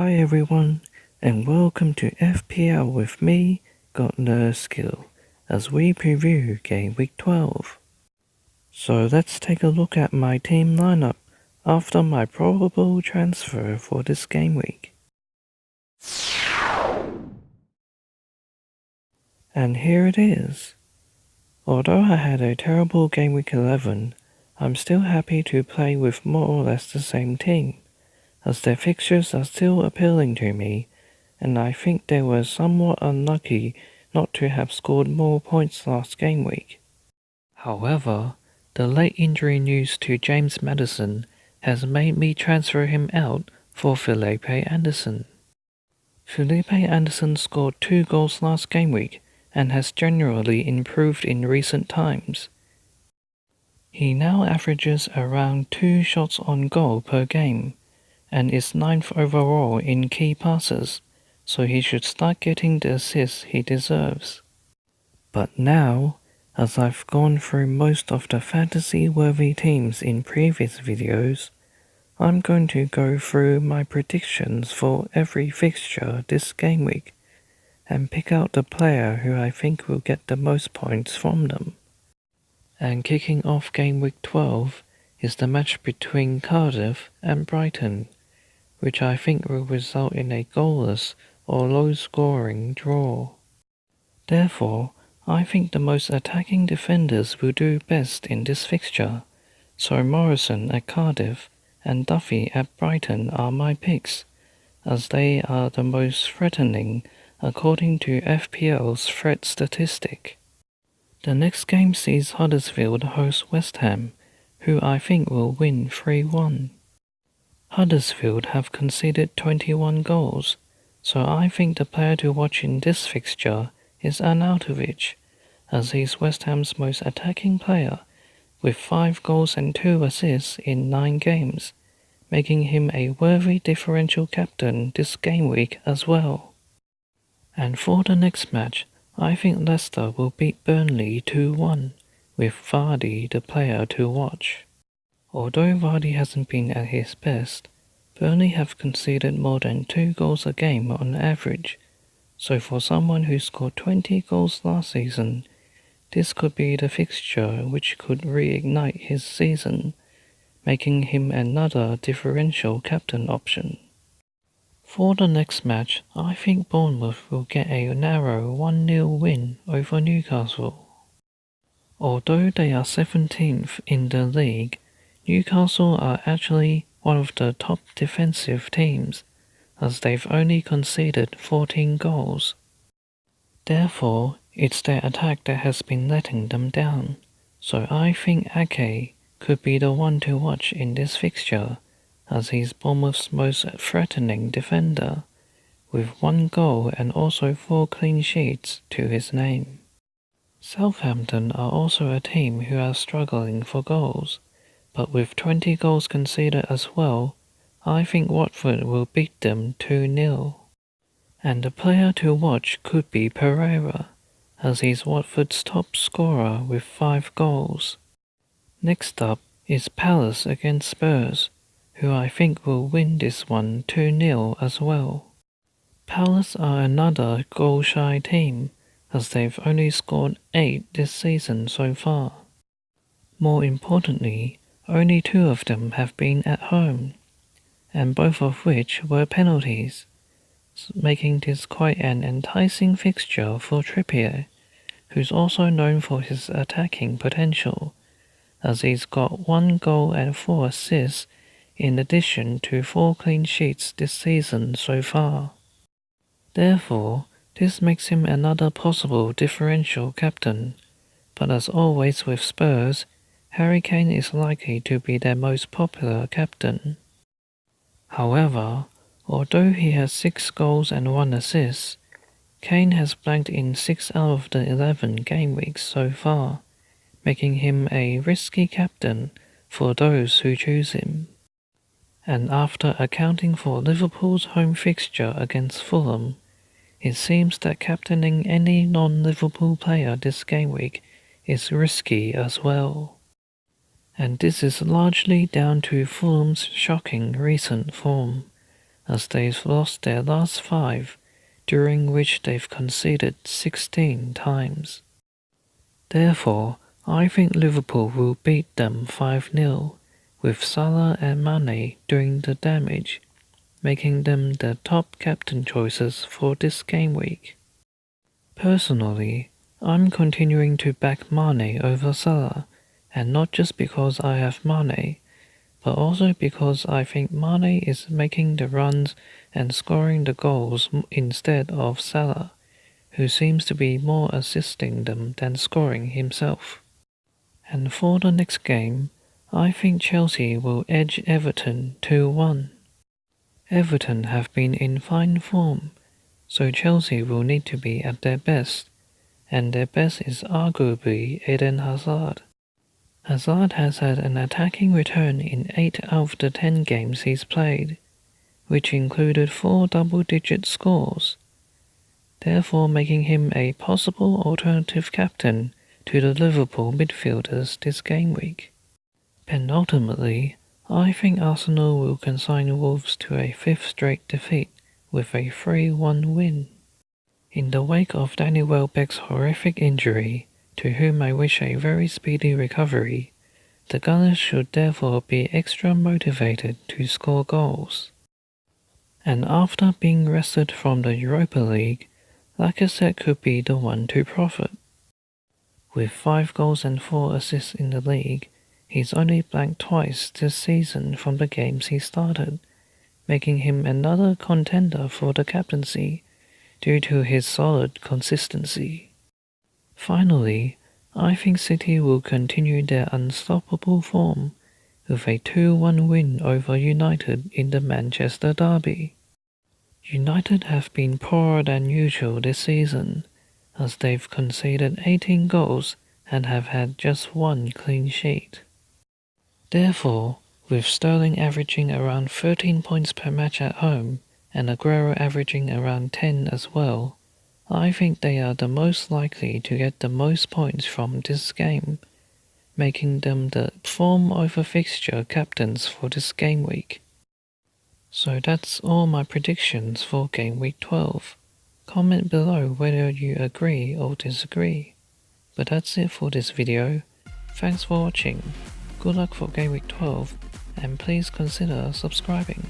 Hi everyone, and welcome to FPL with me, Got No Skill, as we preview Game Week 12. So let's take a look at my team lineup after my probable transfer for this game week. And here it is. Although I had a terrible Game Week 11, I'm still happy to play with more or less the same team, as their fixtures are still appealing to me, and I think they were somewhat unlucky not to have scored more points last game week. However, the late injury news to James Maddison has made me transfer him out for Felipe Anderson. Felipe Anderson scored 2 goals last game week and has generally improved in recent times. He now averages around 2 shots on goal per game, and is 9th overall in key passes, so he should start getting the assists he deserves. But now, as I've gone through most of the fantasy-worthy teams in previous videos, I'm going to go through my predictions for every fixture this game week, and pick out the player who I think will get the most points from them. And kicking off game week 12 is the match between Cardiff and Brighton, which I think will result in a goalless or low-scoring draw. Therefore, I think the most attacking defenders will do best in this fixture, so Morrison at Cardiff and Duffy at Brighton are my picks, as they are the most threatening according to FPL's threat statistic. The next game sees Huddersfield host West Ham, who I think will win 3-1. Huddersfield have conceded 21 goals, so I think the player to watch in this fixture is Arnautovic, as he's West Ham's most attacking player, with 5 goals and 2 assists in 9 games, making him a worthy differential captain this game week as well. And for the next match, I think Leicester will beat Burnley 2-1, with Vardy the player to watch. Although Vardy hasn't been at his best, Burnley have conceded more than 2 goals a game on average, so for someone who scored 20 goals last season, this could be the fixture which could reignite his season, making him another differential captain option. For the next match, I think Bournemouth will get a narrow 1-0 win over Newcastle. Although they are 17th in the league, Newcastle are actually one of the top defensive teams, as they've only conceded 14 goals. Therefore, it's their attack that has been letting them down, so I think Ake could be the one to watch in this fixture, as he's Bournemouth's most threatening defender, with 1 goal and also 4 clean sheets to his name. Southampton are also a team who are struggling for goals, but with 20 goals conceded as well, I think Watford will beat them 2-0. And the player to watch could be Pereira, as he's Watford's top scorer with 5 goals. Next up is Palace against Spurs, who I think will win this one 2-0 as well. Palace are another goal-shy team, as they've only scored 8 this season so far. More importantly, only 2 of them have been at home, and both of which were penalties, making this quite an enticing fixture for Trippier, who's also known for his attacking potential, as he's got 1 goal and 4 assists in addition to 4 clean sheets this season so far. Therefore, this makes him another possible differential captain, but as always with Spurs, Harry Kane is likely to be their most popular captain. However, although he has 6 goals and 1 assist, Kane has blanked in 6 out of the 11 game weeks so far, making him a risky captain for those who choose him. And after accounting for Liverpool's home fixture against Fulham, it seems that captaining any non-Liverpool player this game week is risky as well. And this is largely down to Fulham's shocking recent form, as they've lost their last 5, during which they've conceded 16 times. Therefore, I think Liverpool will beat them 5-0, with Salah and Mane doing the damage, making them the top captain choices for this game week. Personally, I'm continuing to back Mane over Salah, and not just because I have Mane, but also because I think Mane is making the runs and scoring the goals instead of Salah, who seems to be more assisting them than scoring himself. And for the next game, I think Chelsea will edge Everton 2-1. Everton have been in fine form, so Chelsea will need to be at their best, and their best is arguably Eden Hazard. Hazard has had an attacking return in 8 out of the 10 games he's played, which included 4 double-digit scores, therefore making him a possible alternative captain to the Liverpool midfielders this game week. Penultimately, I think Arsenal will consign Wolves to a 5th straight defeat with a 3-1 win. In the wake of Danny Welbeck's horrific injury, to whom I wish a very speedy recovery, the Gunners should therefore be extra motivated to score goals. And after being rested from the Europa League, Lacazette could be the one to profit. With 5 goals and 4 assists in the league, he's only blanked twice this season from the games he started, making him another contender for the captaincy due to his solid consistency. Finally, I think City will continue their unstoppable form with a 2-1 win over United in the Manchester derby. United have been poorer than usual this season, as they've conceded 18 goals and have had just 1 clean sheet. Therefore, with Sterling averaging around 13 points per match at home and Aguero averaging around 10 as well, I think they are the most likely to get the most points from this game, making them the form over fixture captains for this game week. So that's all my predictions for game week 12. Comment below whether you agree or disagree. But that's it for this video. Thanks for watching. Good luck for game week 12, and please consider subscribing.